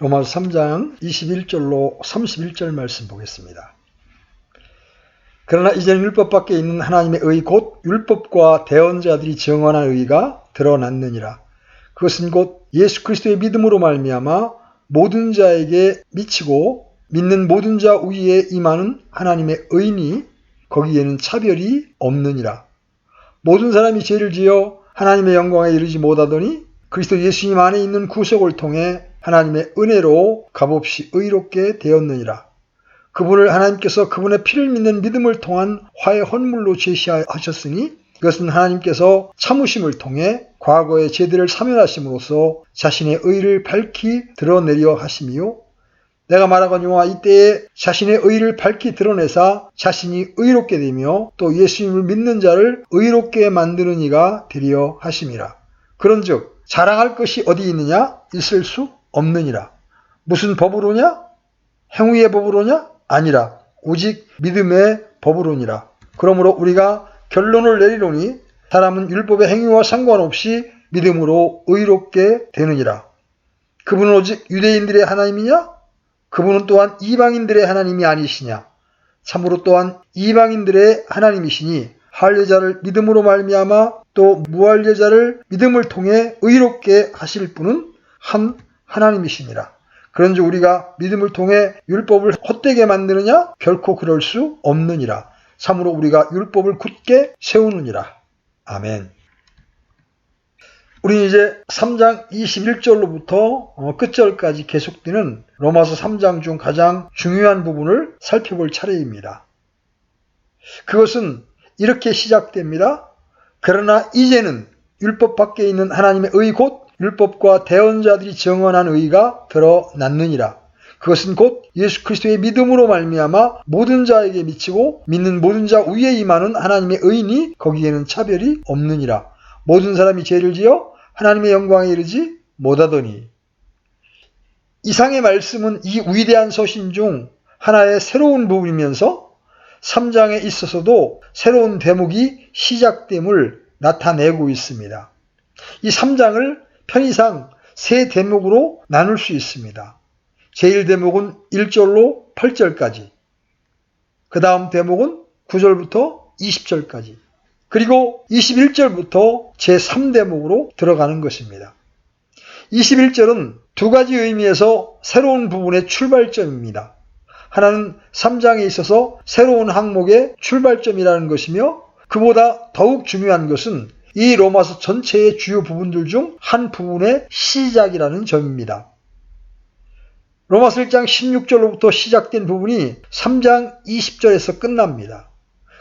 로마서 3장 21절로 31절 말씀 보겠습니다. 그러나 이제는 율법 밖에 있는 하나님의 의 곧 율법과 대언자들이 정언한 의가 드러났느니라. 그것은 곧 예수 그리스도의 믿음으로 말미암아 모든 자에게 미치고 믿는 모든 자 위에 임하는 하나님의 의니 거기에는 차별이 없느니라. 모든 사람이 죄를 지어 하나님의 영광에 이르지 못하더니 그리스도 예수님 안에 있는 구속을 통해 하나님의 은혜로 값없이 의롭게 되었느니라. 그분을 하나님께서 그분의 피를 믿는 믿음을 통한 화의 헌물로 제시하셨으니 이것은 하나님께서 참으심을 통해 과거의 죄들을 사면하심으로써 자신의 의를 밝히 드러내려 하심이요. 내가 말하거니와 이때에 자신의 의를 밝히 드러내사 자신이 의롭게 되며 또 예수님을 믿는 자를 의롭게 만드는 이가 되려 하심이라. 그런즉 자랑할 것이 어디 있느냐? 있을 수 없느니라. 무슨 법으로냐? 행위의 법으로냐? 아니라 오직 믿음의 법으로니라. 그러므로 우리가 결론을 내리노니 사람은 율법의 행위와 상관없이 믿음으로 의롭게 되느니라. 그분은 오직 유대인들의 하나님이냐? 그분은 또한 이방인들의 하나님이 아니시냐? 참으로 또한 이방인들의 하나님이시니 할례자를 믿음으로 말미암아 또 무할례자를 믿음을 통해 의롭게 하실 분은 한 하나님이시니라. 그런즉 우리가 믿음을 통해 율법을 헛되게 만드느냐? 결코 그럴 수 없느니라. 참으로 우리가 율법을 굳게 세우느니라. 아멘. 우리 이제 3장 21절로부터 끝절까지 계속되는 로마서 3장 중 가장 중요한 부분을 살펴볼 차례입니다. 그것은 이렇게 시작됩니다. 그러나 이제는 율법 밖에 있는 하나님의 의 곧 율법과 대언자들이 정언한 의가 드러났느니라. 그것은 곧 예수 그리스도의 믿음으로 말미암아 모든 자에게 미치고 믿는 모든 자 위에 임하는 하나님의 의니 거기에는 차별이 없느니라. 모든 사람이 죄를 지어 하나님의 영광에 이르지 못하더니. 이상의 말씀은 이 위대한 서신 중 하나의 새로운 부분이면서 3장에 있어서도 새로운 대목이 시작됨을 나타내고 있습니다. 이 3장을 편의상 세 대목으로 나눌 수 있습니다. 제1대목은 1절로 8절까지, 그 다음 대목은 9절부터 20절까지, 그리고 21절부터 제3대목으로 들어가는 것입니다. 21절은 두 가지 의미에서 새로운 부분의 출발점입니다. 하나는 3장에 있어서 새로운 항목의 출발점이라는 것이며 그보다 더욱 중요한 것은 이 로마서 전체의 주요 부분들 중 한 부분의 시작이라는 점입니다. 로마서 1장 16절로부터 시작된 부분이 3장 20절에서 끝납니다.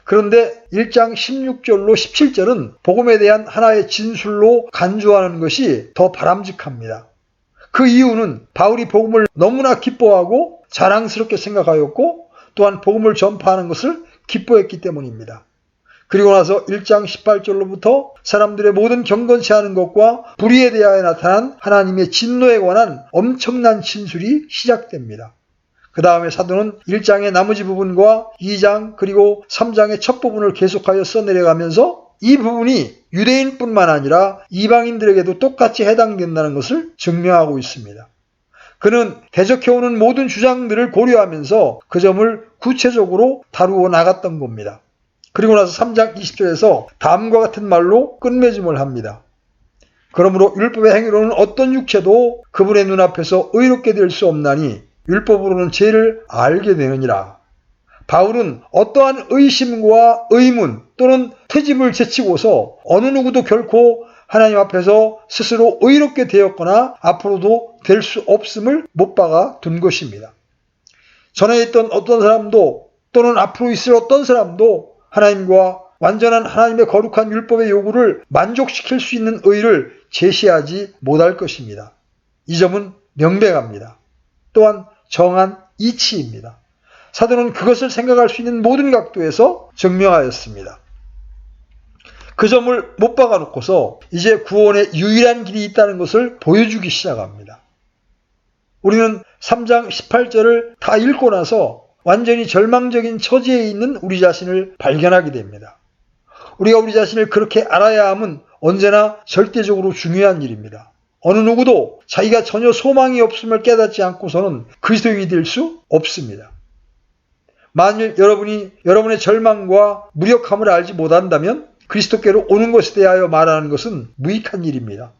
그런데 1장 16절로 17절은 복음에 대한 하나의 진술로 간주하는 것이 더 바람직합니다. 그 이유는 바울이 복음을 너무나 기뻐하고 자랑스럽게 생각하였고 또한 복음을 전파하는 것을 기뻐했기 때문입니다. 그리고 나서 1장 18절로부터 사람들의 모든 경건치 않은 것과 불의에 대하여 나타난 하나님의 진노에 관한 엄청난 진술이 시작됩니다. 그 다음에 사도는 1장의 나머지 부분과 2장 그리고 3장의 첫 부분을 계속하여 써내려가면서 이 부분이 유대인뿐만 아니라 이방인들에게도 똑같이 해당된다는 것을 증명하고 있습니다. 그는 대적해오는 모든 주장들을 고려하면서 그 점을 구체적으로 다루어 나갔던 겁니다. 그리고 나서 3장 20절에서 다음과 같은 말로 끝맺음을 합니다. 그러므로 율법의 행위로는 어떤 육체도 그분의 눈앞에서 의롭게 될 수 없나니 율법으로는 죄를 알게 되느니라. 바울은 어떠한 의심과 의문 또는 트집을 제치고서 어느 누구도 결코 하나님 앞에서 스스로 의롭게 되었거나 앞으로도 될 수 없음을 못 박아 둔 것입니다. 전에 있던 어떤 사람도 또는 앞으로 있을 어떤 사람도 하나님과 완전한 하나님의 거룩한 율법의 요구를 만족시킬 수 있는 의를 제시하지 못할 것입니다. 이 점은 명백합니다. 또한 정한 이치입니다. 사도는 그것을 생각할 수 있는 모든 각도에서 증명하였습니다. 그 점을 못 박아놓고서 이제 구원의 유일한 길이 있다는 것을 보여주기 시작합니다. 우리는 3장 18절을 다 읽고 나서 완전히 절망적인 처지에 있는 우리 자신을 발견하게 됩니다. 우리가 우리 자신을 그렇게 알아야 함은 언제나 절대적으로 중요한 일입니다. 어느 누구도 자기가 전혀 소망이 없음을 깨닫지 않고서는 그리스도인이 될 수 없습니다. 만일 여러분이 여러분의 절망과 무력함을 알지 못한다면 그리스도께로 오는 것에 대하여 말하는 것은 무익한 일입니다.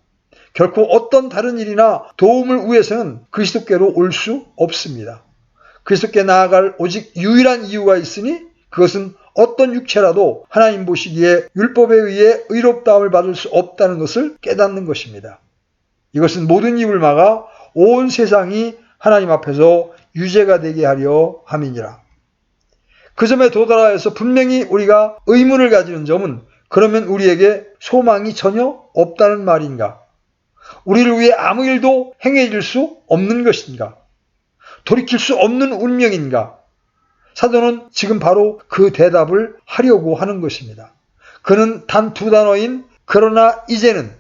결코 어떤 다른 일이나 도움을 위해서는 그리스도께로 올 수 없습니다. 그리스도께 나아갈 오직 유일한 이유가 있으니 그것은 어떤 육체라도 하나님 보시기에 율법에 의해 의롭다함을 받을 수 없다는 것을 깨닫는 것입니다. 이것은 모든 입을 막아 온 세상이 하나님 앞에서 유죄가 되게 하려 함이니라. 그 점에 도달하여서 분명히 우리가 의문을 가지는 점은 그러면 우리에게 소망이 전혀 없다는 말인가? 우리를 위해 아무 일도 행해질 수 없는 것인가? 돌이킬 수 없는 운명인가? 사도는 지금 바로 그 대답을 하려고 하는 것입니다. 그는 단 두 단어인 그러나 이제는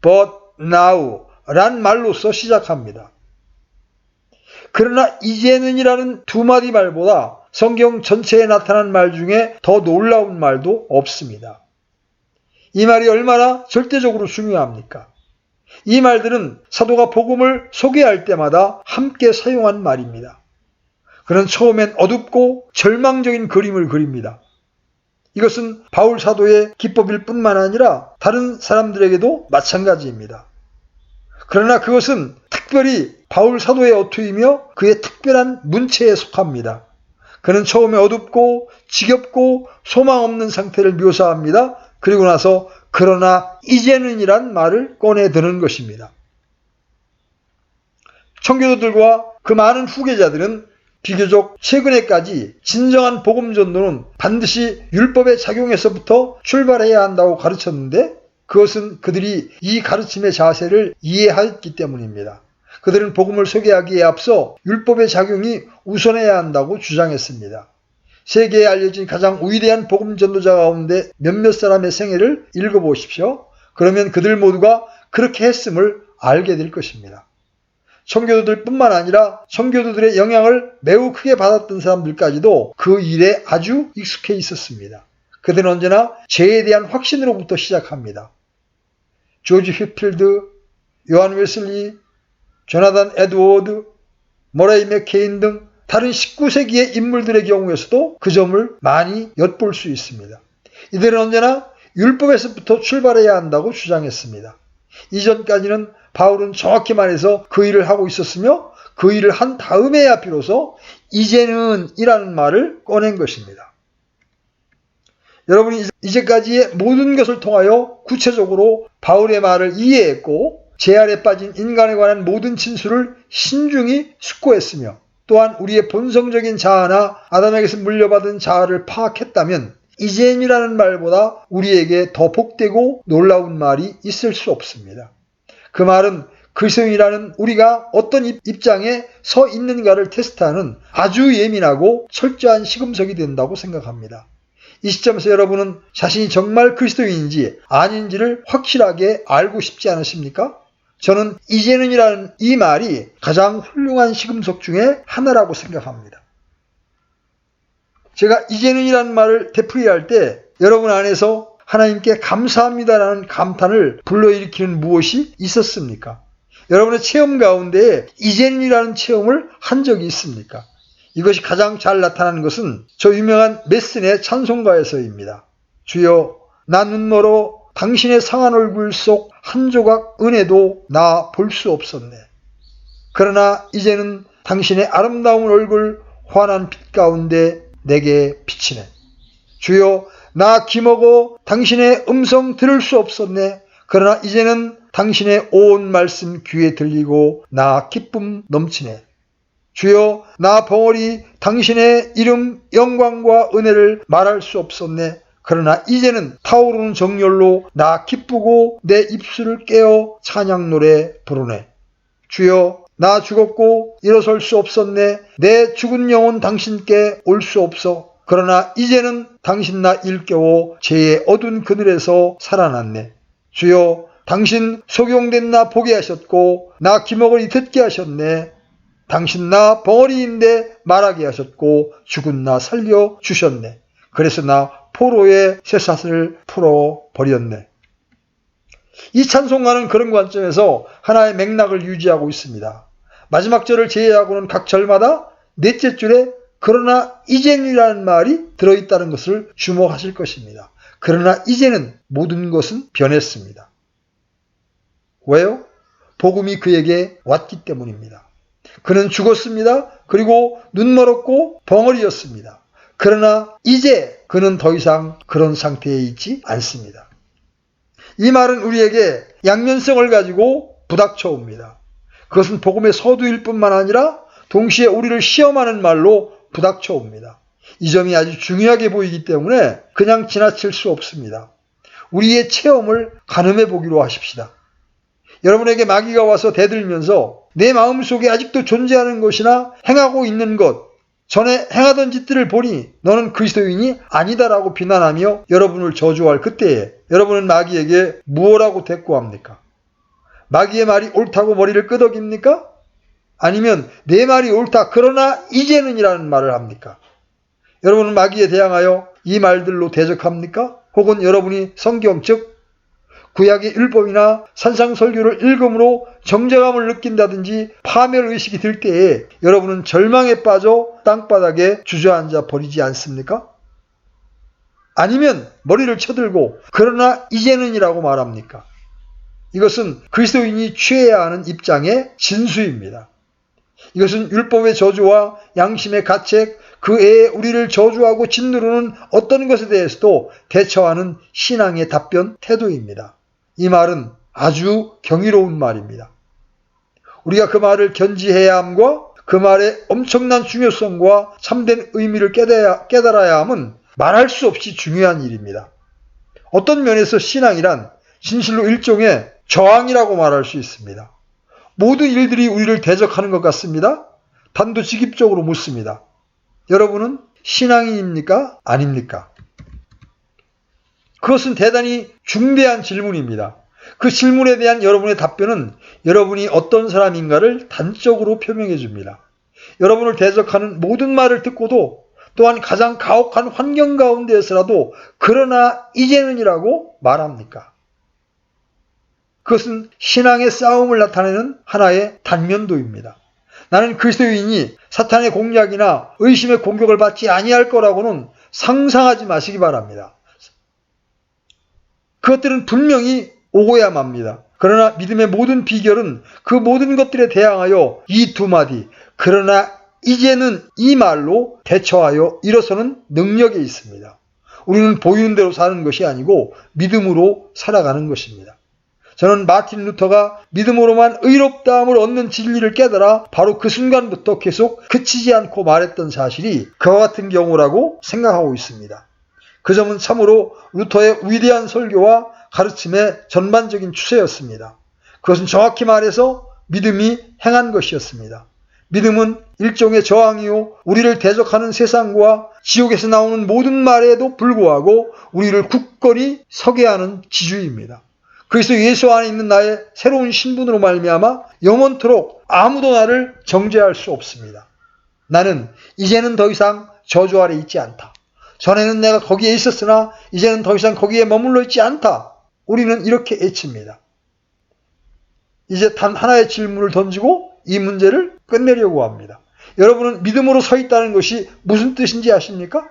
but now 란 말로서 시작합니다. 그러나 이제는이라는 두 마디 말보다 성경 전체에 나타난 말 중에 더 놀라운 말도 없습니다. 이 말이 얼마나 절대적으로 중요합니까? 이 말들은 사도가 복음을 소개할 때마다 함께 사용한 말입니다. 그는 처음엔 어둡고 절망적인 그림을 그립니다. 이것은 바울 사도의 기법일 뿐만 아니라 다른 사람들에게도 마찬가지입니다. 그러나 그것은 특별히 바울 사도의 어투이며 그의 특별한 문체에 속합니다. 그는 처음에 어둡고 지겹고 소망 없는 상태를 묘사합니다. 그리고 나서 그러나 이제는이란 말을 꺼내드는 것입니다. 청교도들과 그 많은 후계자들은 비교적 최근에까지 진정한 복음 전도는 반드시 율법의 작용에서부터 출발해야 한다고 가르쳤는데 그것은 그들이 이 가르침의 자세를 이해하였기 때문입니다. 그들은 복음을 소개하기에 앞서 율법의 작용이 우선해야 한다고 주장했습니다. 세계에 알려진 가장 위대한 복음 전도자 가운데 몇몇 사람의 생애를 읽어보십시오. 그러면 그들 모두가 그렇게 했음을 알게 될 것입니다. 청교도들 뿐만 아니라 청교도들의 영향을 매우 크게 받았던 사람들까지도 그 일에 아주 익숙해 있었습니다. 그들은 언제나 죄에 대한 확신으로부터 시작합니다. 조지 휘필드, 요한 웨슬리, 조나단 에드워드, 모레이 맥케인 등 다른 19세기의 인물들의 경우에서도 그 점을 많이 엿볼 수 있습니다. 이들은 언제나 율법에서부터 출발해야 한다고 주장했습니다. 이전까지는 바울은 정확히 말해서 그 일을 하고 있었으며 그 일을 한 다음에야 비로소 이제는 이라는 말을 꺼낸 것입니다. 여러분이 이제까지의 모든 것을 통하여 구체적으로 바울의 말을 이해했고 죄 아래 빠진 인간에 관한 모든 진술을 신중히 숙고했으며 또한 우리의 본성적인 자아나 아담에게서 물려받은 자아를 파악했다면 이제는이라는 말보다 우리에게 더 복되고 놀라운 말이 있을 수 없습니다. 그 말은 그리스도인이라는 우리가 어떤 입장에 서 있는가를 테스트하는 아주 예민하고 철저한 시금석이 된다고 생각합니다. 이 시점에서 여러분은 자신이 정말 그리스도인인지 아닌지를 확실하게 알고 싶지 않으십니까? 저는 이제는이라는 이 말이 가장 훌륭한 시금석 중에 하나라고 생각합니다. 제가 이제는이라는 말을 되풀이할 때 여러분 안에서 하나님께 감사합니다라는 감탄을 불러일으키는 무엇이 있었습니까? 여러분의 체험 가운데 이제는이라는 체험을 한 적이 있습니까? 이것이 가장 잘 나타나는 것은 저 유명한 메슨의 찬송가에서입니다. 주여 나 눈멀어 당신의 상한 얼굴 속 한 조각 은혜도 나 볼 수 없었네. 그러나 이제는 당신의 아름다운 얼굴 환한 빛 가운데 내게 비치네. 주여 나 기먹어 당신의 음성 들을 수 없었네. 그러나 이제는 당신의 온 말씀 귀에 들리고 나 기쁨 넘치네. 주여 나 벙어리 당신의 이름 영광과 은혜를 말할 수 없었네. 그러나 이제는 타오르는 정열로 나 기쁘고 내 입술을 깨어 찬양 노래 부르네. 주여 나 죽었고 일어설 수 없었네. 내 죽은 영혼 당신께 올 수 없어. 그러나 이제는 당신 나 일깨워 죄의 어두운 그늘에서 살아났네. 주여 당신 소경된 나 보게 하셨고 나 기먹으니 듣게 하셨네. 당신 나 벙어리인데 말하게 하셨고 죽은 나 살려주셨네. 그래서 나 포로의 쇠사슬을 풀어버렸네. 이 찬송가는 그런 관점에서 하나의 맥락을 유지하고 있습니다. 마지막 절을 제외하고는 각 절마다 넷째 줄에 그러나 이제는이라는 말이 들어있다는 것을 주목하실 것입니다. 그러나 이제는 모든 것은 변했습니다. 왜요? 복음이 그에게 왔기 때문입니다. 그는 죽었습니다. 그리고 눈멀었고 벙어리였습니다. 그러나 이제 그는 더 이상 그런 상태에 있지 않습니다. 이 말은 우리에게 양면성을 가지고 부닥쳐 옵니다. 그것은 복음의 서두일 뿐만 아니라 동시에 우리를 시험하는 말로 부닥쳐 옵니다. 이 점이 아주 중요하게 보이기 때문에 그냥 지나칠 수 없습니다. 우리의 체험을 가늠해 보기로 하십시다. 여러분에게 마귀가 와서 대들면서 내 마음속에 아직도 존재하는 것이나 행하고 있는 것, 전에 행하던 짓들을 보니 너는 그리스도인이 아니다라고 비난하며 여러분을 저주할 그때에 여러분은 마귀에게 무엇라고 대꾸합니까? 마귀의 말이 옳다고 머리를 끄덕입니까? 아니면 내 말이 옳다 그러나 이제는이라는 말을 합니까? 여러분은 마귀에 대항하여 이 말들로 대적합니까? 혹은 여러분이 성경 즉 구약의 율법이나 산상설교를 읽음으로 정죄감을 느낀다든지 파멸의식이 들 때에 여러분은 절망에 빠져 땅바닥에 주저앉아 버리지 않습니까? 아니면 머리를 쳐들고 그러나 이제는이라고 말합니까? 이것은 그리스도인이 취해야 하는 입장의 진수입니다. 이것은 율법의 저주와 양심의 가책, 그 애에 우리를 저주하고 짓누르는 어떤 것에 대해서도 대처하는 신앙의 답변 태도입니다. 이 말은 아주 경이로운 말입니다. 우리가 그 말을 견지해야 함과 그 말의 엄청난 중요성과 참된 의미를 깨달아야 함은 말할 수 없이 중요한 일입니다. 어떤 면에서 신앙이란 진실로 일종의 저항이라고 말할 수 있습니다. 모든 일들이 우리를 대적하는 것 같습니다. 단도직입적으로 묻습니다. 여러분은 신앙인입니까? 아닙니까? 그것은 대단히 중대한 질문입니다. 그 질문에 대한 여러분의 답변은 여러분이 어떤 사람인가를 단적으로 표명해 줍니다. 여러분을 대적하는 모든 말을 듣고도 또한 가장 가혹한 환경 가운데에서라도 그러나 이제는이라고 말합니까? 그것은 신앙의 싸움을 나타내는 하나의 단면도입니다. 나는 그리스도인이 사탄의 공략이나 의심의 공격을 받지 아니할 거라고는 상상하지 마시기 바랍니다. 그것들은 분명히 오고야 맙니다. 그러나 믿음의 모든 비결은 그 모든 것들에 대항하여 이 두 마디 그러나 이제는 이 말로 대처하여 일어서는 능력에 있습니다. 우리는 보이는 대로 사는 것이 아니고 믿음으로 살아가는 것입니다. 저는 마틴 루터가 믿음으로만 의롭다함을 얻는 진리를 깨달아 바로 그 순간부터 계속 그치지 않고 말했던 사실이 그와 같은 경우라고 생각하고 있습니다. 그 점은 참으로 루터의 위대한 설교와 가르침의 전반적인 추세였습니다. 그것은 정확히 말해서 믿음이 행한 것이었습니다. 믿음은 일종의 저항이요 우리를 대적하는 세상과 지옥에서 나오는 모든 말에도 불구하고 우리를 굳건히 서게 하는 지주입니다. 그리스도 예수 안에 있는 나의 새로운 신분으로 말미암아 영원토록 아무도 나를 정죄할 수 없습니다. 나는 이제는 더 이상 저주 아래 있지 않다. 전에는 내가 거기에 있었으나 이제는 더 이상 거기에 머물러 있지 않다. 우리는 이렇게 외칩니다. 이제 단 하나의 질문을 던지고 이 문제를 끝내려고 합니다. 여러분은 믿음으로 서 있다는 것이 무슨 뜻인지 아십니까?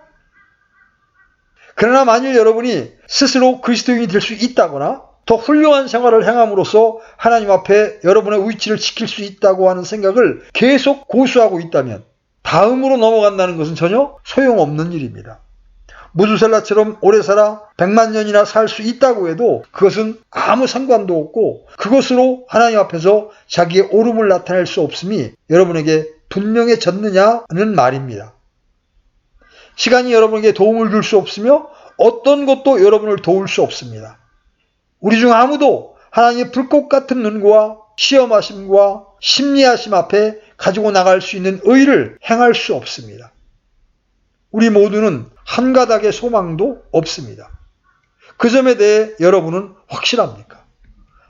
그러나 만일 여러분이 스스로 그리스도인이 될 수 있다거나 더 훌륭한 생활을 행함으로써 하나님 앞에 여러분의 위치를 지킬 수 있다고 하는 생각을 계속 고수하고 있다면 다음으로 넘어간다는 것은 전혀 소용없는 일입니다. 무두셀라처럼 오래 살아 100만 년이나 살 수 있다고 해도 그것은 아무 상관도 없고 그것으로 하나님 앞에서 자기의 옳음을 나타낼 수 없음이 여러분에게 분명해졌느냐는 말입니다. 시간이 여러분에게 도움을 줄 수 없으며 어떤 것도 여러분을 도울 수 없습니다. 우리 중 아무도 하나님의 불꽃 같은 눈과 시험하심과 심리하심 앞에 가지고 나갈 수 있는 의를 행할 수 없습니다. 우리 모두는 한 가닥의 소망도 없습니다. 그 점에 대해 여러분은 확실합니까?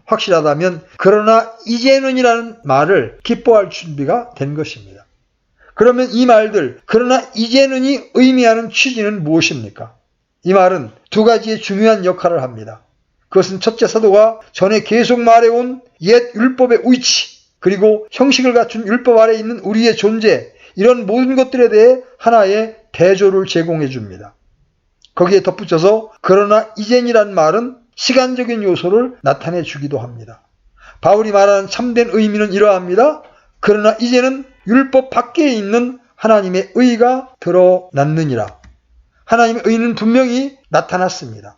확실하다면 그러나 이제는이라는 말을 기뻐할 준비가 된 것입니다. 그러면 이 말들 그러나 이제는이 의미하는 취지는 무엇입니까? 이 말은 두 가지의 중요한 역할을 합니다. 그것은 첫째 사도가 전에 계속 말해온 옛 율법의 위치, 그리고 형식을 갖춘 율법 아래에 있는 우리의 존재, 이런 모든 것들에 대해 하나의 대조를 제공해 줍니다. 거기에 덧붙여서 그러나 이젠이란 말은 시간적인 요소를 나타내 주기도 합니다. 바울이 말하는 참된 의미는 이러합니다. 그러나 이제는 율법 밖에 있는 하나님의 의가 드러났느니라. 하나님의 의는 분명히 나타났습니다.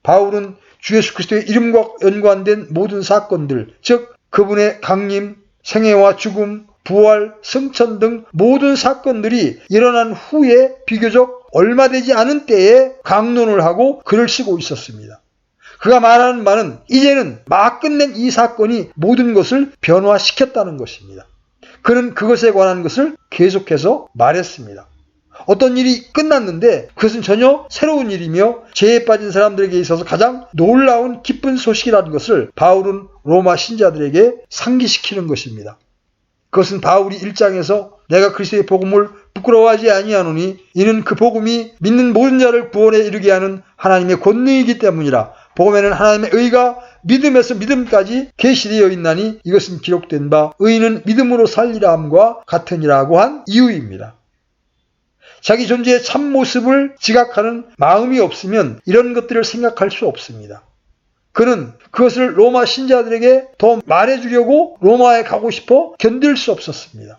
바울은 주 예수 그리스도의 이름과 연관된 모든 사건들, 즉 그분의 강림, 생애와 죽음, 부활, 승천 등 모든 사건들이 일어난 후에 비교적 얼마 되지 않은 때에 강론을 하고 글을 쓰고 있었습니다. 그가 말하는 바는 이제는 막 끝낸 이 사건이 모든 것을 변화시켰다는 것입니다. 그는 그것에 관한 것을 계속해서 말했습니다. 어떤 일이 끝났는데 그것은 전혀 새로운 일이며 죄에 빠진 사람들에게 있어서 가장 놀라운 기쁜 소식이라는 것을 바울은 로마 신자들에게 상기시키는 것입니다. 그것은 바울이 1장에서 내가 그리스도의 복음을 부끄러워하지 아니하노니 이는 그 복음이 믿는 모든 자를 구원에 이르게 하는 하나님의 권능이기 때문이라. 복음에는 하나님의 의가 믿음에서 믿음까지 계시되어 있나니 이것은 기록된 바 의인은 믿음으로 살리라 함과 같으니라고 한 이유입니다. 자기 존재의 참모습을 지각하는 마음이 없으면 이런 것들을 생각할 수 없습니다. 그는 그것을 로마 신자들에게 더 말해주려고 로마에 가고 싶어 견딜 수 없었습니다.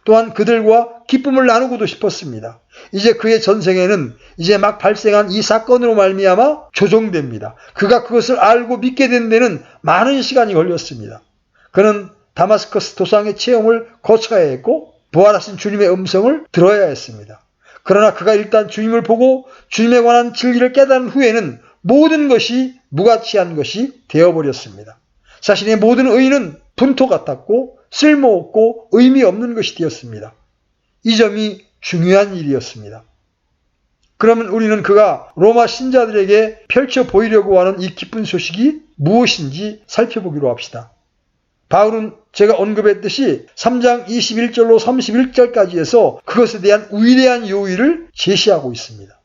또한 그들과 기쁨을 나누고도 싶었습니다. 이제 그의 전생에는 이제 막 발생한 이 사건으로 말미암아 조종됩니다. 그가 그것을 알고 믿게 된 데는 많은 시간이 걸렸습니다. 그는 다마스커스 도상의 체험을 거쳐야 했고 부활하신 주님의 음성을 들어야 했습니다. 그러나 그가 일단 주님을 보고 주님에 관한 진리를 깨달은 후에는 모든 것이 무가치한 것이 되어버렸습니다. 자신의 모든 의의는 분토 같았고 쓸모없고 의미 없는 것이 되었습니다. 이 점이 중요한 일이었습니다. 그러면 우리는 그가 로마 신자들에게 펼쳐 보이려고 하는 이 기쁜 소식이 무엇인지 살펴보기로 합시다. 바울은 제가 언급했듯이 3장 21절로 31절까지 해서 그것에 대한 위대한 요의를 제시하고 있습니다.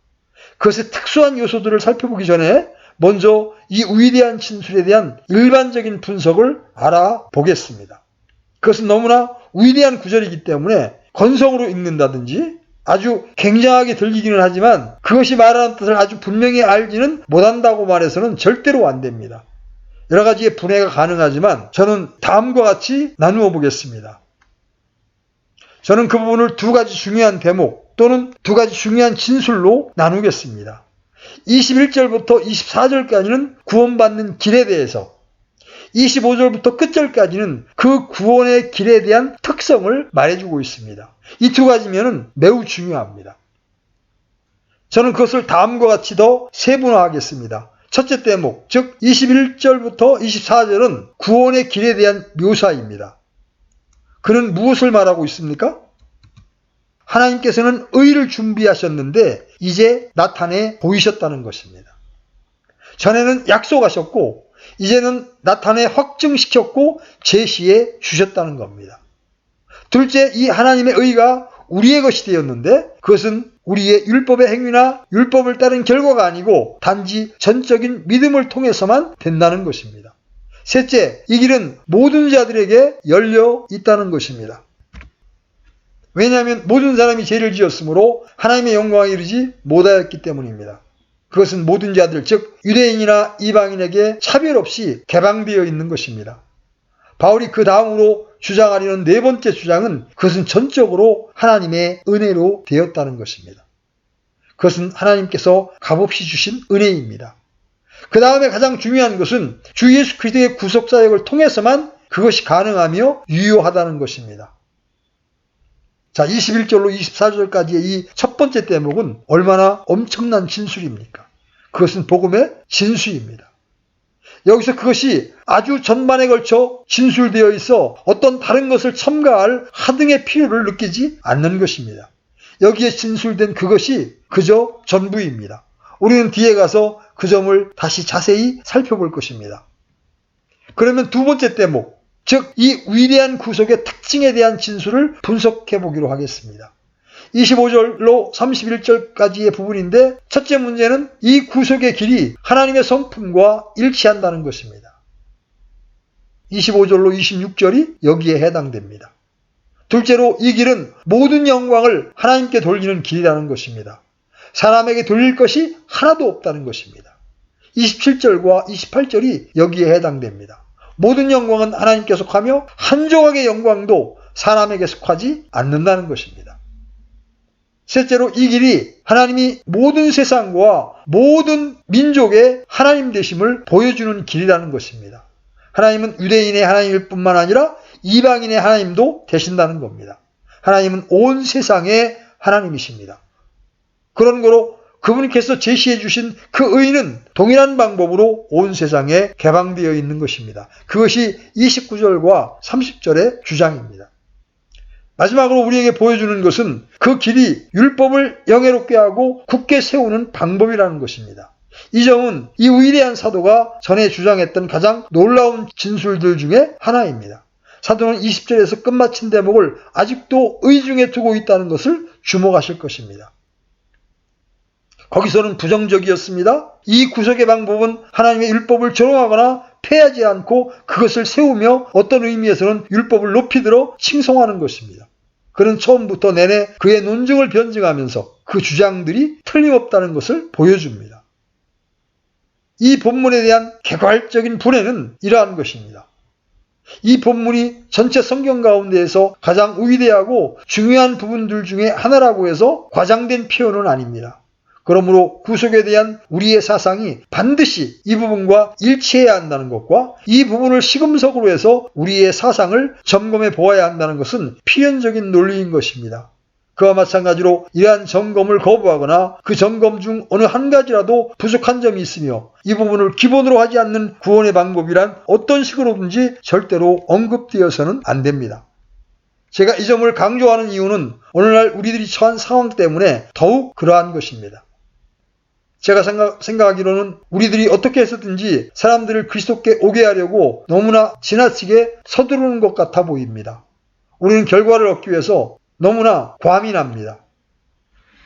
그것의 특수한 요소들을 살펴보기 전에 먼저 이 위대한 진술에 대한 일반적인 분석을 알아보겠습니다. 그것은 너무나 위대한 구절이기 때문에 건성으로 읽는다든지 아주 굉장하게 들리기는 하지만 그것이 말하는 뜻을 아주 분명히 알지는 못한다고 말해서는 절대로 안 됩니다. 여러 가지의 분해가 가능하지만 저는 다음과 같이 나누어 보겠습니다. 저는 그 부분을 두 가지 중요한 대목 또는 두 가지 중요한 진술로 나누겠습니다. 21절부터 24절까지는 구원받는 길에 대해서, 25절부터 끝절까지는 그 구원의 길에 대한 특성을 말해주고 있습니다. 이 두 가지면은 매우 중요합니다. 저는 그것을 다음과 같이 더 세분화하겠습니다. 첫째 대목, 즉 21절부터 24절은 구원의 길에 대한 묘사입니다. 그는 무엇을 말하고 있습니까? 하나님께서는 의를 준비하셨는데 이제 나타내 보이셨다는 것입니다. 전에는 약속하셨고 이제는 나타내 확증시켰고 제시해 주셨다는 겁니다. 둘째, 이 하나님의 의가 우리의 것이 되었는데 그것은 우리의 율법의 행위나 율법을 따른 결과가 아니고 단지 전적인 믿음을 통해서만 된다는 것입니다. 셋째, 이 길은 모든 자들에게 열려 있다는 것입니다. 왜냐하면 모든 사람이 죄를 지었으므로 하나님의 영광에 이르지 못하였기 때문입니다. 그것은 모든 자들, 즉 유대인이나 이방인에게 차별 없이 개방되어 있는 것입니다. 바울이 그 다음으로 주장하려는 네 번째 주장은 그것은 전적으로 하나님의 은혜로 되었다는 것입니다. 그것은 하나님께서 값없이 주신 은혜입니다. 그 다음에 가장 중요한 것은 주 예수 그리스도의 구속사역을 통해서만 그것이 가능하며 유효하다는 것입니다. 자, 21절로 24절까지의 이 첫 번째 대목은 얼마나 엄청난 진술입니까? 그것은 복음의 진수입니다. 여기서 그것이 아주 전반에 걸쳐 진술되어 있어 어떤 다른 것을 첨가할 하등의 필요를 느끼지 않는 것입니다. 여기에 진술된 그것이 그저 전부입니다. 우리는 뒤에 가서 그 점을 다시 자세히 살펴볼 것입니다. 그러면 두 번째 대목, 즉 이 위대한 구속의 특징에 대한 진술을 분석해 보기로 하겠습니다. 25절로 31절까지의 부분인데, 첫째 문제는 이 구속의 길이 하나님의 성품과 일치한다는 것입니다. 25절로 26절이 여기에 해당됩니다. 둘째로 이 길은 모든 영광을 하나님께 돌리는 길이라는 것입니다. 사람에게 돌릴 것이 하나도 없다는 것입니다. 27절과 28절이 여기에 해당됩니다. 모든 영광은 하나님께 속하며 한 조각의 영광도 사람에게 속하지 않는다는 것입니다. 셋째로 이 길이 하나님이 모든 세상과 모든 민족의 하나님 되심을 보여주는 길이라는 것입니다. 하나님은 유대인의 하나님일 뿐만 아니라 이방인의 하나님도 되신다는 겁니다. 하나님은 온 세상의 하나님이십니다. 그런 거로 그분께서 제시해 주신 그 의는 동일한 방법으로 온 세상에 개방되어 있는 것입니다. 그것이 29절과 30절의 주장입니다. 마지막으로 우리에게 보여주는 것은 그 길이 율법을 영예롭게 하고 굳게 세우는 방법이라는 것입니다. 이 점은 이 위대한 사도가 전에 주장했던 가장 놀라운 진술들 중에 하나입니다. 사도는 20절에서 끝마친 대목을 아직도 의중에 두고 있다는 것을 주목하실 것입니다. 거기서는 부정적이었습니다. 이 구속의 방법은 하나님의 율법을 조롱하거나 폐하지 않고 그것을 세우며 어떤 의미에서는 율법을 높이 들어 칭송하는 것입니다. 그는 처음부터 내내 그의 논증을 변증하면서 그 주장들이 틀림없다는 것을 보여줍니다. 이 본문에 대한 개괄적인 분해는 이러한 것입니다. 이 본문이 전체 성경 가운데에서 가장 위대하고 중요한 부분들 중에 하나라고 해서 과장된 표현은 아닙니다. 그러므로 구속에 대한 우리의 사상이 반드시 이 부분과 일치해야 한다는 것과 이 부분을 시금석으로 해서 우리의 사상을 점검해 보아야 한다는 것은 필연적인 논리인 것입니다. 그와 마찬가지로 이러한 점검을 거부하거나 그 점검 중 어느 한 가지라도 부족한 점이 있으며 이 부분을 기본으로 하지 않는 구원의 방법이란 어떤 식으로든지 절대로 언급되어서는 안 됩니다. 제가 이 점을 강조하는 이유는 오늘날 우리들이 처한 상황 때문에 더욱 그러한 것입니다. 제가 생각하기로는 우리들이 어떻게 해서든지 사람들을 그리스도께 오게 하려고 너무나 지나치게 서두르는 것 같아 보입니다. 우리는 결과를 얻기 위해서 너무나 과민합니다.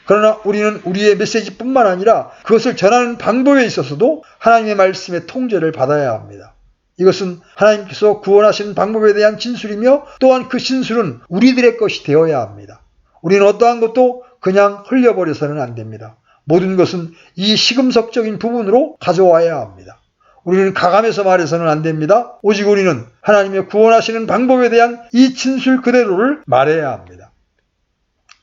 그러나 우리는 우리의 메시지뿐만 아니라 그것을 전하는 방법에 있어서도 하나님의 말씀의 통제를 받아야 합니다. 이것은 하나님께서 구원하시는 방법에 대한 진술이며 또한 그 진술은 우리들의 것이 되어야 합니다. 우리는 어떠한 것도 그냥 흘려버려서는 안 됩니다. 모든 것은 이 시금석적인 부분으로 가져와야 합니다. 우리는 가감해서 말해서는 안 됩니다. 오직 우리는 하나님의 구원하시는 방법에 대한 이 진술 그대로를 말해야 합니다.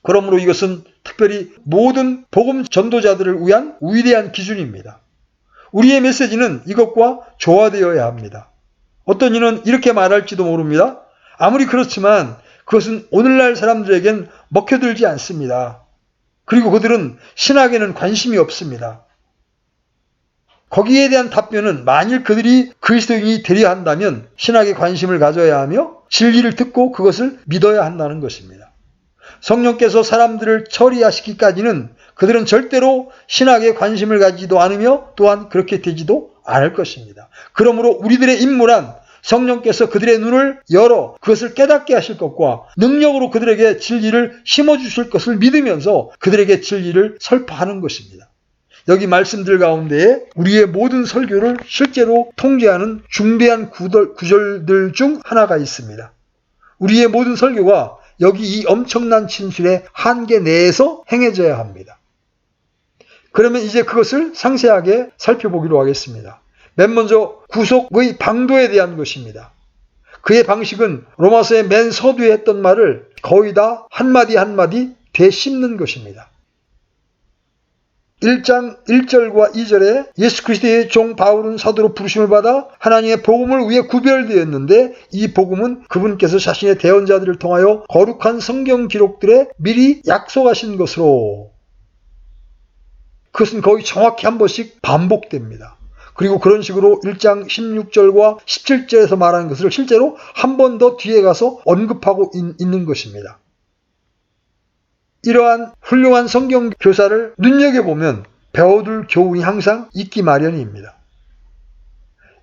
그러므로 이것은 특별히 모든 복음 전도자들을 위한 위대한 기준입니다. 우리의 메시지는 이것과 조화되어야 합니다. 어떤 이는 이렇게 말할지도 모릅니다. 아무리 그렇지만 그것은 오늘날 사람들에겐 먹혀들지 않습니다. 그리고 그들은 신학에는 관심이 없습니다. 거기에 대한 답변은 만일 그들이 그리스도인이 되려 한다면 신학에 관심을 가져야 하며 진리를 듣고 그것을 믿어야 한다는 것입니다. 성령께서 사람들을 처리하시기까지는 그들은 절대로 신학에 관심을 가지도 않으며 또한 그렇게 되지도 않을 것입니다. 그러므로 우리들의 임무란 성령께서 그들의 눈을 열어 그것을 깨닫게 하실 것과 능력으로 그들에게 진리를 심어주실 것을 믿으면서 그들에게 진리를 설파하는 것입니다. 여기 말씀들 가운데에 우리의 모든 설교를 실제로 통제하는 중대한 구절들 중 하나가 있습니다. 우리의 모든 설교가 여기 이 엄청난 진술의 한계 내에서 행해져야 합니다. 그러면 이제 그것을 상세하게 살펴보기로 하겠습니다. 맨 먼저 구속의 방도에 대한 것입니다. 그의 방식은 로마서의 맨 서두에 했던 말을 거의 다 한마디 한마디 되씹는 것입니다. 1장 1절과 2절에 예수 그리스도의 종 바울은 사도로 부르심을 받아 하나님의 복음을 위해 구별되었는데 이 복음은 그분께서 자신의 대언자들을 통하여 거룩한 성경 기록들에 미리 약속하신 것으로, 그것은 거의 정확히 한 번씩 반복됩니다. 그리고 그런 식으로 1장 16절과 17절에서 말하는 것을 실제로 한 번 더 뒤에 가서 언급하고 있는 것입니다. 이러한 훌륭한 성경 교사를 눈여겨보면 배워둘 교훈이 항상 있기 마련입니다.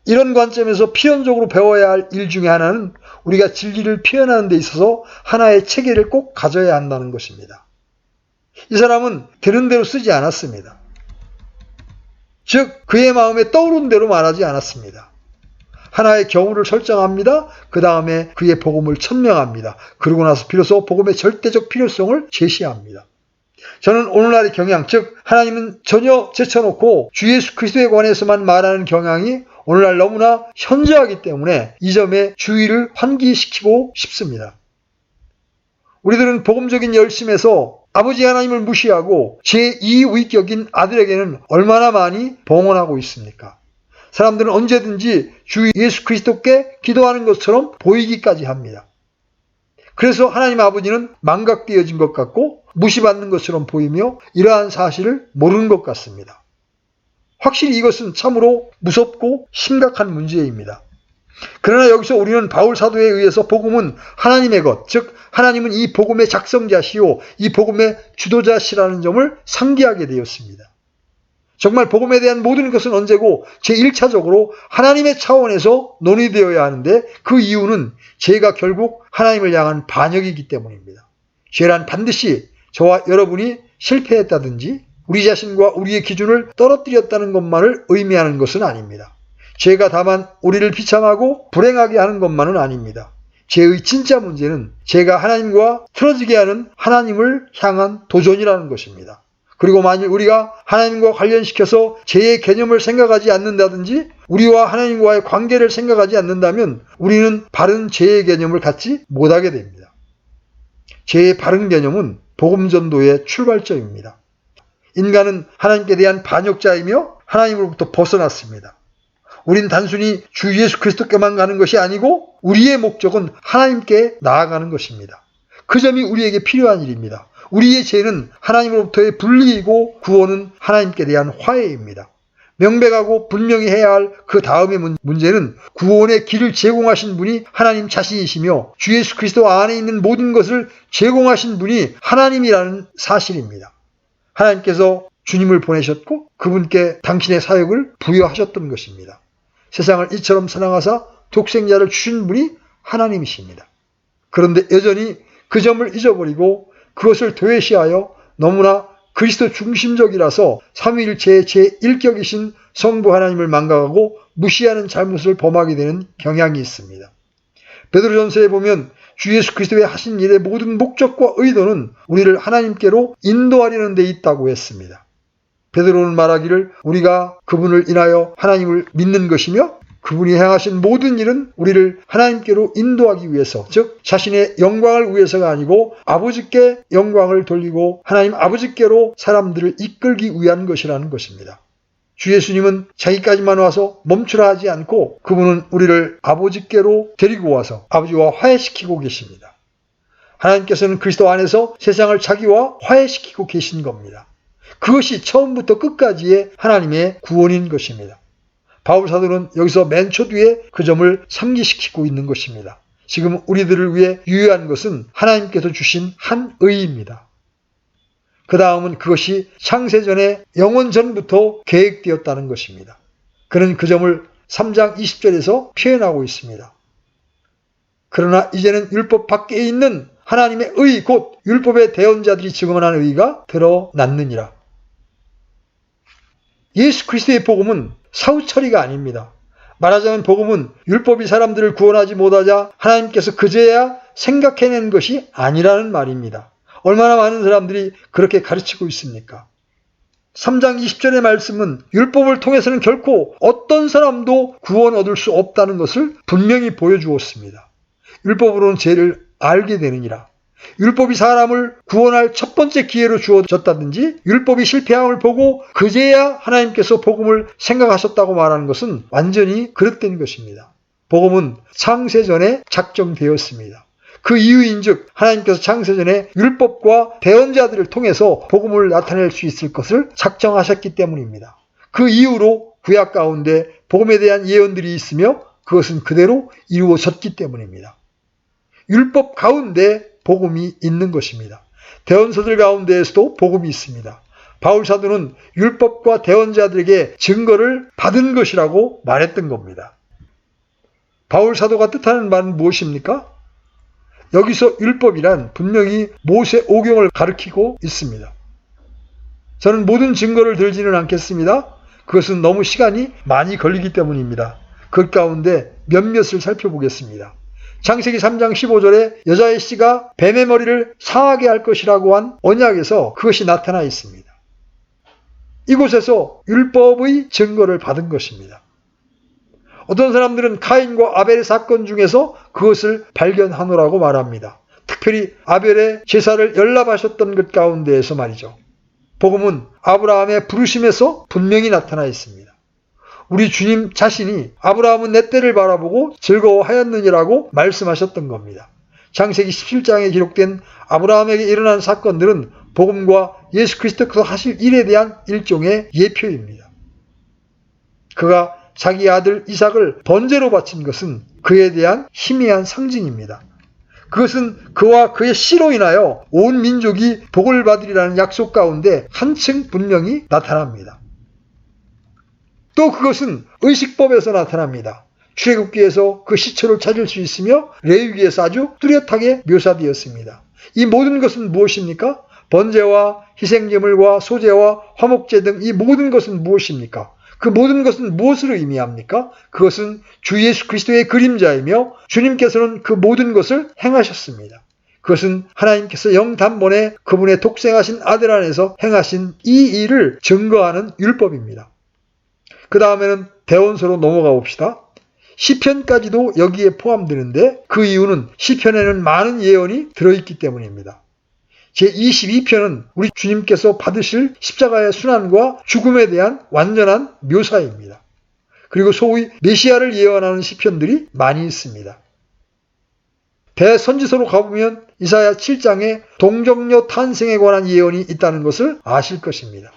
이런 관점에서 필연적으로 배워야 할 일 중에 하나는 우리가 진리를 표현하는 데 있어서 하나의 체계를 꼭 가져야 한다는 것입니다. 이 사람은 되는 대로 쓰지 않았습니다. 즉 그의 마음에 떠오른 대로 말하지 않았습니다. 하나의 경우를 설정합니다. 그 다음에 그의 복음을 천명합니다. 그러고 나서 비로소 복음의 절대적 필요성을 제시합니다. 저는 오늘날의 경향, 즉 하나님은 전혀 제쳐놓고 주 예수 그리스도에 관해서만 말하는 경향이 오늘날 너무나 현저하기 때문에 이 점에 주의를 환기시키고 싶습니다. 우리들은 복음적인 열심에서 아버지 하나님을 무시하고 제2위격인 아들에게는 얼마나 많이 봉헌하고 있습니까? 사람들은 언제든지 주 예수 그리스도께 기도하는 것처럼 보이기까지 합니다. 그래서 하나님 아버지는 망각되어진 것 같고 무시받는 것처럼 보이며 이러한 사실을 모르는 것 같습니다. 확실히 이것은 참으로 무섭고 심각한 문제입니다. 그러나 여기서 우리는 바울 사도에 의해서 복음은 하나님의 것, 즉 하나님은 이 복음의 작성자시요 이 복음의 주도자시라는 점을 상기하게 되었습니다. 정말 복음에 대한 모든 것은 언제고 제1차적으로 하나님의 차원에서 논의되어야 하는데 그 이유는 죄가 결국 하나님을 향한 반역이기 때문입니다. 죄란 반드시 저와 여러분이 실패했다든지 우리 자신과 우리의 기준을 떨어뜨렸다는 것만을 의미하는 것은 아닙니다. 죄가 다만 우리를 비참하고 불행하게 하는 것만은 아닙니다. 죄의 진짜 문제는 죄가 하나님과 틀어지게 하는 하나님을 향한 도전이라는 것입니다. 그리고 만일 우리가 하나님과 관련시켜서 죄의 개념을 생각하지 않는다든지 우리와 하나님과의 관계를 생각하지 않는다면 우리는 바른 죄의 개념을 갖지 못하게 됩니다. 죄의 바른 개념은 복음 전도의 출발점입니다. 인간은 하나님께 대한 반역자이며 하나님으로부터 벗어났습니다. 우린 단순히 주 예수 그리스도께만 가는 것이 아니고 우리의 목적은 하나님께 나아가는 것입니다. 그 점이 우리에게 필요한 일입니다. 우리의 죄는 하나님으로부터의 분리이고 구원은 하나님께 대한 화해입니다. 명백하고 분명히 해야 할 그 다음의 문제는 구원의 길을 제공하신 분이 하나님 자신이시며 주 예수 그리스도 안에 있는 모든 것을 제공하신 분이 하나님이라는 사실입니다. 하나님께서 주님을 보내셨고 그분께 당신의 사역을 부여하셨던 것입니다. 세상을 이처럼 사랑하사 독생자를 주신 분이 하나님이십니다. 그런데 여전히 그 점을 잊어버리고 그것을 도외시하여 너무나 그리스도 중심적이라서 삼위일체의 제1격이신 성부 하나님을 망각하고 무시하는 잘못을 범하게 되는 경향이 있습니다. 베드로전서에 보면 주 예수 그리스도의 하신 일의 모든 목적과 의도는 우리를 하나님께로 인도하려는 데 있다고 했습니다. 베드로는 말하기를 우리가 그분을 인하여 하나님을 믿는 것이며 그분이 행하신 모든 일은 우리를 하나님께로 인도하기 위해서, 즉 자신의 영광을 위해서가 아니고 아버지께 영광을 돌리고 하나님 아버지께로 사람들을 이끌기 위한 것이라는 것입니다. 주 예수님은 자기까지만 와서 멈추라 하지 않고 그분은 우리를 아버지께로 데리고 와서 아버지와 화해시키고 계십니다. 하나님께서는 그리스도 안에서 세상을 자기와 화해시키고 계신 겁니다. 그것이 처음부터 끝까지의 하나님의 구원인 것입니다. 바울 사도는 여기서 맨 초뒤에 그 점을 상기시키고 있는 것입니다. 지금 우리들을 위해 유효한 것은 하나님께서 주신 한 의입니다. 그 다음은 그것이 창세전에 영원전부터 계획되었다는 것입니다. 그는 그 점을 3장 20절에서 표현하고 있습니다. 그러나 이제는 율법 밖에 있는 하나님의 의 곧 율법의 대언자들이 증언한 의가 드러났느니라. 예수 그리스도의 복음은 사후처리가 아닙니다. 말하자면 복음은 율법이 사람들을 구원하지 못하자 하나님께서 그제야 생각해낸 것이 아니라는 말입니다. 얼마나 많은 사람들이 그렇게 가르치고 있습니까? 3장 20절의 말씀은 율법을 통해서는 결코 어떤 사람도 구원 얻을 수 없다는 것을 분명히 보여주었습니다. 율법으로는 죄를 알게 되느니라. 율법이 사람을 구원할 첫 번째 기회로 주어졌다든지 율법이 실패함을 보고 그제야 하나님께서 복음을 생각하셨다고 말하는 것은 완전히 그릇된 것입니다. 복음은 창세전에 작정되었습니다. 그 이유인즉 하나님께서 창세전에 율법과 대언자들을 통해서 복음을 나타낼 수 있을 것을 작정하셨기 때문입니다. 그 이후로 구약 가운데 복음에 대한 예언들이 있으며 그것은 그대로 이루어졌기 때문입니다. 율법 가운데 복음이 있는 것입니다. 대언서들 가운데에서도 복음이 있습니다. 바울 사도는 율법과 대언자들에게 증거를 받은 것이라고 말했던 겁니다. 바울 사도가 뜻하는 말은 무엇입니까? 여기서 율법이란 분명히 모세 오경을 가리키고 있습니다. 저는 모든 증거를 들지는 않겠습니다. 그것은 너무 시간이 많이 걸리기 때문입니다. 그 가운데 몇몇을 살펴보겠습니다. 창세기 3장 15절에 여자의 씨가 뱀의 머리를 상하게 할 것이라고 한 언약에서 그것이 나타나 있습니다. 이곳에서 율법의 증거를 받은 것입니다. 어떤 사람들은 카인과 아벨의 사건 중에서 그것을 발견하노라고 말합니다. 특별히 아벨의 제사를 연납하셨던 것 가운데에서 말이죠. 복음은 아브라함의 부르심에서 분명히 나타나 있습니다. 우리 주님 자신이 아브라함은 내 때를 바라보고 즐거워하였느니라고 말씀하셨던 겁니다. 창세기 17장에 기록된 아브라함에게 일어난 사건들은 복음과 예수 그리스도께서 하실 일에 대한 일종의 예표입니다. 그가 자기 아들 이삭을 번제로 바친 것은 그에 대한 희미한 상징입니다. 그것은 그와 그의 씨로 인하여 온 민족이 복을 받으리라는 약속 가운데 한층 분명히 나타납니다. 또 그것은 의식법에서 나타납니다. 출애굽기에서 그 시초를 찾을 수 있으며 레위기에서 아주 뚜렷하게 묘사되었습니다. 이 모든 것은 무엇입니까? 번제와 희생제물과 소제와 화목제 등 이 모든 것은 무엇입니까? 그 모든 것은 무엇을 의미합니까? 그것은 주 예수 그리스도의 그림자이며 주님께서는 그 모든 것을 행하셨습니다. 그것은 하나님께서 영단번에 그분의 독생하신 아들 안에서 행하신 이 일을 증거하는 율법입니다. 그 다음에는 대원서로 넘어가 봅시다. 시편까지도 여기에 포함되는데 그 이유는 시편에는 많은 예언이 들어있기 때문입니다. 제22편은 우리 주님께서 받으실 십자가의 순환과 죽음에 대한 완전한 묘사입니다. 그리고 소위 메시아를 예언하는 시편들이 많이 있습니다. 대선지서로 가보면 이사야 7장에 동정녀 탄생에 관한 예언이 있다는 것을 아실 것입니다.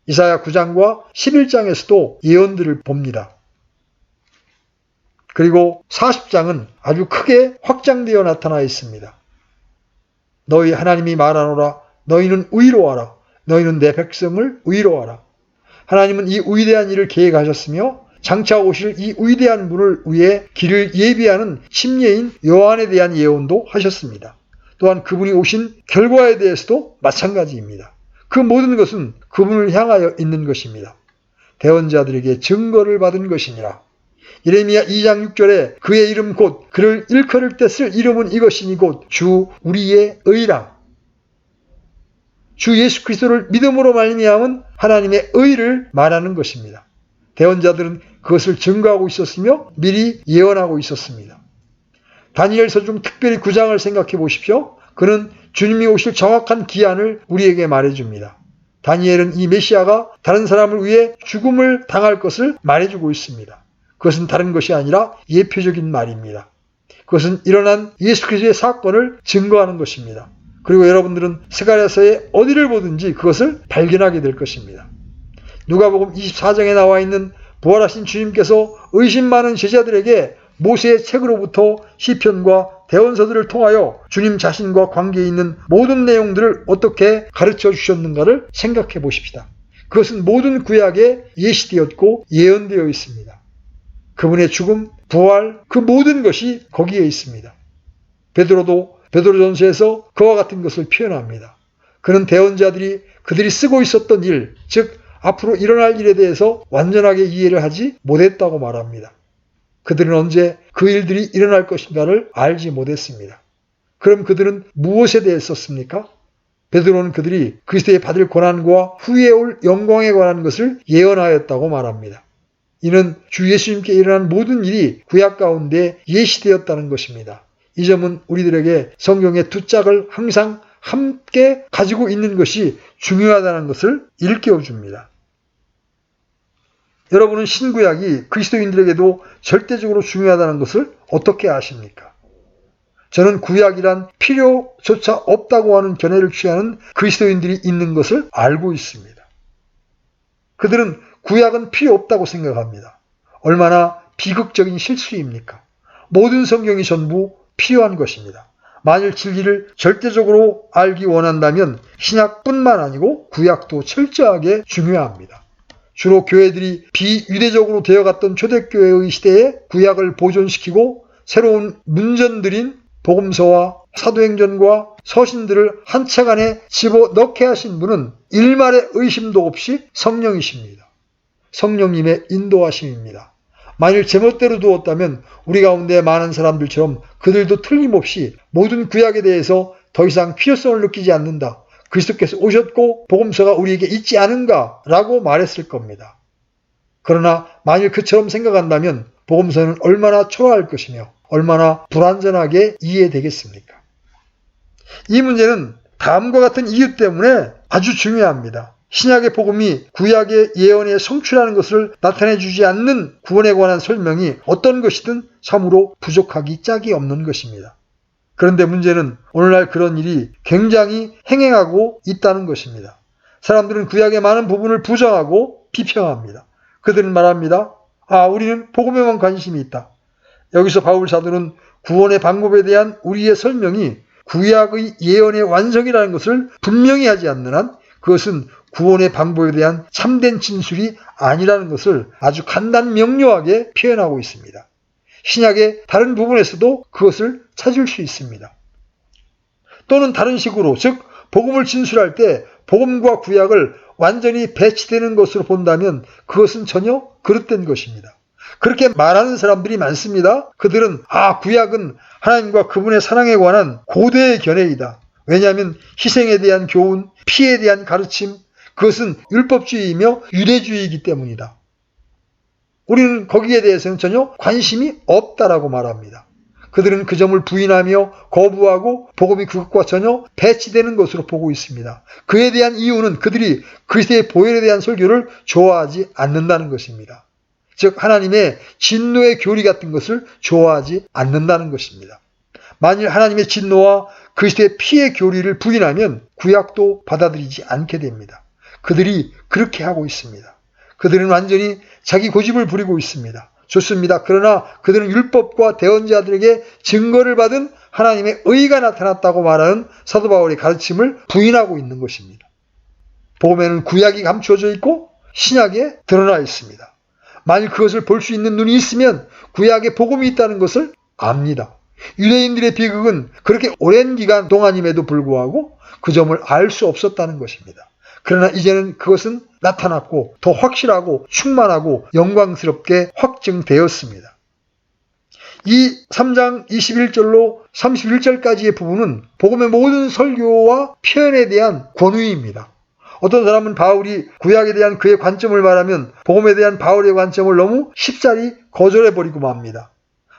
이사야 9장과 11장에서도 예언들을 봅니다. 그리고 40장은 아주 크게 확장되어 나타나 있습니다. 너희 하나님이 말하노라. 너희는 의로하라. 너희는 내 백성을 의로하라. 하나님은 이 위대한 일을 계획하셨으며 장차 오실 이 위대한 분을 위해 길을 예비하는 심예인 요한에 대한 예언도 하셨습니다. 또한 그분이 오신 결과에 대해서도 마찬가지입니다. 그 모든 것은 그분을 향하여 있는 것입니다. 대언자들에게 증거를 받은 것이니라. 예레미야 2장 6절에 그의 이름 곧 그를 일컬을 때 쓸 이름은 이것이니 곧 주 우리의 의라. 주 예수 그리스도를 믿음으로 말미암은 하나님의 의를 말하는 것입니다. 대언자들은 그것을 증거하고 있었으며 미리 예언하고 있었습니다. 다니엘서 중 특별히 9장을 생각해 보십시오. 그는 주님이 오실 정확한 기한을 우리에게 말해줍니다. 다니엘은 이 메시아가 다른 사람을 위해 죽음을 당할 것을 말해주고 있습니다. 그것은 다른 것이 아니라 예표적인 말입니다. 그것은 일어난 예수 그리스도의 사건을 증거하는 것입니다. 그리고 여러분들은 스가랴서의 어디를 보든지 그것을 발견하게 될 것입니다. 누가복음 24장에 나와 있는 부활하신 주님께서 의심 많은 제자들에게 모세의 책으로부터 시편과 대원서들을 통하여 주님 자신과 관계에 있는 모든 내용들을 어떻게 가르쳐 주셨는가를 생각해 보십시다. 그것은 모든 구약에 예시되었고 예언되어 있습니다. 그분의 죽음, 부활, 그 모든 것이 거기에 있습니다. 베드로도 베드로전서에서 그와 같은 것을 표현합니다. 그는 대언자들이 그들이 쓰고 있었던 일, 즉 앞으로 일어날 일에 대해서 완전하게 이해를 하지 못했다고 말합니다. 그들은 언제 그 일들이 일어날 것인가를 알지 못했습니다. 그럼 그들은 무엇에 대해 썼습니까? 베드로는 그들이 그리스도의 받을 고난과 후에 올 영광에 관한 것을 예언하였다고 말합니다. 이는 주 예수님께 일어난 모든 일이 구약 가운데 예시되었다는 것입니다. 이 점은 우리들에게 성경의 두 짝을 항상 함께 가지고 있는 것이 중요하다는 것을 일깨워줍니다. 여러분은 신구약이 그리스도인들에게도 절대적으로 중요하다는 것을 어떻게 아십니까? 저는 구약이란 필요조차 없다고 하는 견해를 취하는 그리스도인들이 있는 것을 알고 있습니다. 그들은 구약은 필요 없다고 생각합니다. 얼마나 비극적인 실수입니까? 모든 성경이 전부 필요한 것입니다. 만일 진리를 절대적으로 알기 원한다면 신약뿐만 아니고 구약도 철저하게 중요합니다. 주로 교회들이 비유대적으로 되어갔던 초대교회의 시대에 구약을 보존시키고 새로운 문전들인 복음서와 사도행전과 서신들을 한 책 안에 집어넣게 하신 분은 일말의 의심도 없이 성령이십니다. 성령님의 인도하심입니다. 만일 제멋대로 두었다면 우리 가운데 많은 사람들처럼 그들도 틀림없이 모든 구약에 대해서 더 이상 필요성을 느끼지 않는다. 그리스도께서 오셨고 복음서가 우리에게 있지 않은가? 라고 말했을 겁니다. 그러나 만일 그처럼 생각한다면 복음서는 얼마나 초라할 것이며 얼마나 불완전하게 이해되겠습니까? 이 문제는 다음과 같은 이유 때문에 아주 중요합니다. 신약의 복음이 구약의 예언에 성취라는 것을 나타내 주지 않는 구원에 관한 설명이 어떤 것이든 참으로 부족하기 짝이 없는 것입니다. 그런데 문제는 오늘날 그런 일이 굉장히 행행하고 있다는 것입니다. 사람들은 구약의 많은 부분을 부정하고 비평합니다. 그들은 말합니다. 우리는 복음에만 관심이 있다. 여기서 바울 사도는 구원의 방법에 대한 우리의 설명이 구약의 예언의 완성이라는 것을 분명히 하지 않는 한 그것은 구원의 방법에 대한 참된 진술이 아니라는 것을 아주 간단 명료하게 표현하고 있습니다. 신약의 다른 부분에서도 그것을 찾을 수 있습니다. 또는 다른 식으로 즉 복음을 진술할 때 복음과 구약을 완전히 배치되는 것으로 본다면 그것은 전혀 그릇된 것입니다. 그렇게 말하는 사람들이 많습니다. 그들은 구약은 하나님과 그분의 사랑에 관한 고대의 견해이다. 왜냐하면 희생에 대한 교훈, 피에 대한 가르침, 그것은 율법주의이며 유대주의이기 때문이다. 우리는 거기에 대해서는 전혀 관심이 없다라고 말합니다. 그들은 그 점을 부인하며 거부하고 복음이 그것과 전혀 배치되는 것으로 보고 있습니다. 그에 대한 이유는 그들이 그리스도의 보혈에 대한 설교를 좋아하지 않는다는 것입니다. 즉 하나님의 진노의 교리 같은 것을 좋아하지 않는다는 것입니다. 만일 하나님의 진노와 그리스도의 피의 교리를 부인하면 구약도 받아들이지 않게 됩니다. 그들이 그렇게 하고 있습니다. 그들은 완전히 자기 고집을 부리고 있습니다. 좋습니다. 그러나 그들은 율법과 대언자들에게 증거를 받은 하나님의 의가 나타났다고 말하는 사도 바울의 가르침을 부인하고 있는 것입니다. 복음에는 구약이 감추어져 있고 신약에 드러나 있습니다. 만일 그것을 볼 수 있는 눈이 있으면 구약에 복음이 있다는 것을 압니다. 유대인들의 비극은 그렇게 오랜 기간 동안임에도 불구하고 그 점을 알 수 없었다는 것입니다. 그러나 이제는 그것은 나타났고 더 확실하고 충만하고 영광스럽게 확증되었습니다. 이 3장 21절로 31절까지의 부분은 복음의 모든 설교와 표현에 대한 권위입니다. 어떤 사람은 바울이 구약에 대한 그의 관점을 말하면 복음에 대한 바울의 관점을 너무 쉽사리 거절해버리고 맙니다.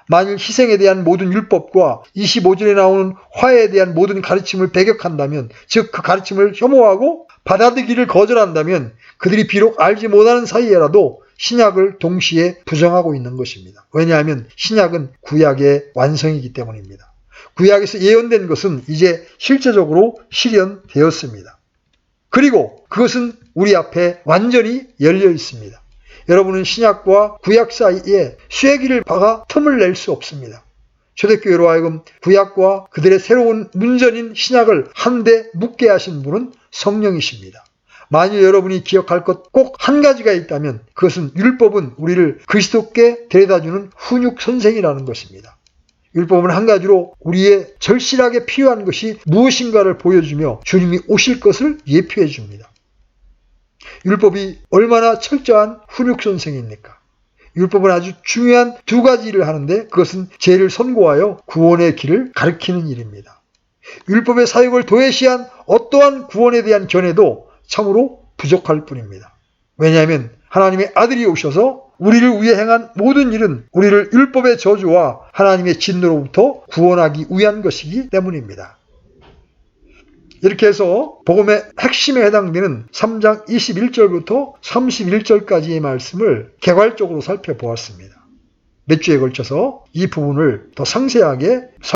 만일 희생에 대한 모든 율법과 25절에 나오는 화해에 대한 모든 가르침을 배격한다면, 즉 그 가르침을 혐오하고 받아들이기를 거절한다면 그들이 비록 알지 못하는 사이에라도 신약을 동시에 부정하고 있는 것입니다. 왜냐하면 신약은 구약의 완성이기 때문입니다. 구약에서 예언된 것은 이제 실제적으로 실현되었습니다. 그리고 그것은 우리 앞에 완전히 열려 있습니다. 여러분은 신약과 구약 사이에 쐐기를 박아 틈을 낼 수 없습니다. 초대교회로 하여금 구약과 그들의 새로운 문전인 신약을 한데 묶게 하신 분은 성령이십니다. 만일 여러분이 기억할 것 꼭 한 가지가 있다면 그것은 율법은 우리를 그리스도께 데려다주는 훈육선생이라는 것입니다. 율법은 한 가지로 우리의 절실하게 필요한 것이 무엇인가를 보여주며 주님이 오실 것을 예표해 줍니다. 율법이 얼마나 철저한 훈육선생입니까? 율법은 아주 중요한 두 가지 일을 하는데 그것은 죄를 선고하여 구원의 길을 가리키는 일입니다. 율법의 사역을 도외시한 어떠한 구원에 대한 견해도 참으로 부족할 뿐입니다. 왜냐하면 하나님의 아들이 오셔서 우리를 위해 행한 모든 일은 우리를 율법의 저주와 하나님의 진노로부터 구원하기 위한 것이기 때문입니다. 이렇게 해서 복음의 핵심에 해당되는 3장 21절부터 31절까지의 말씀을 개괄적으로 살펴보았습니다. 몇 주에 걸쳐서 이 부분을 더 상세하게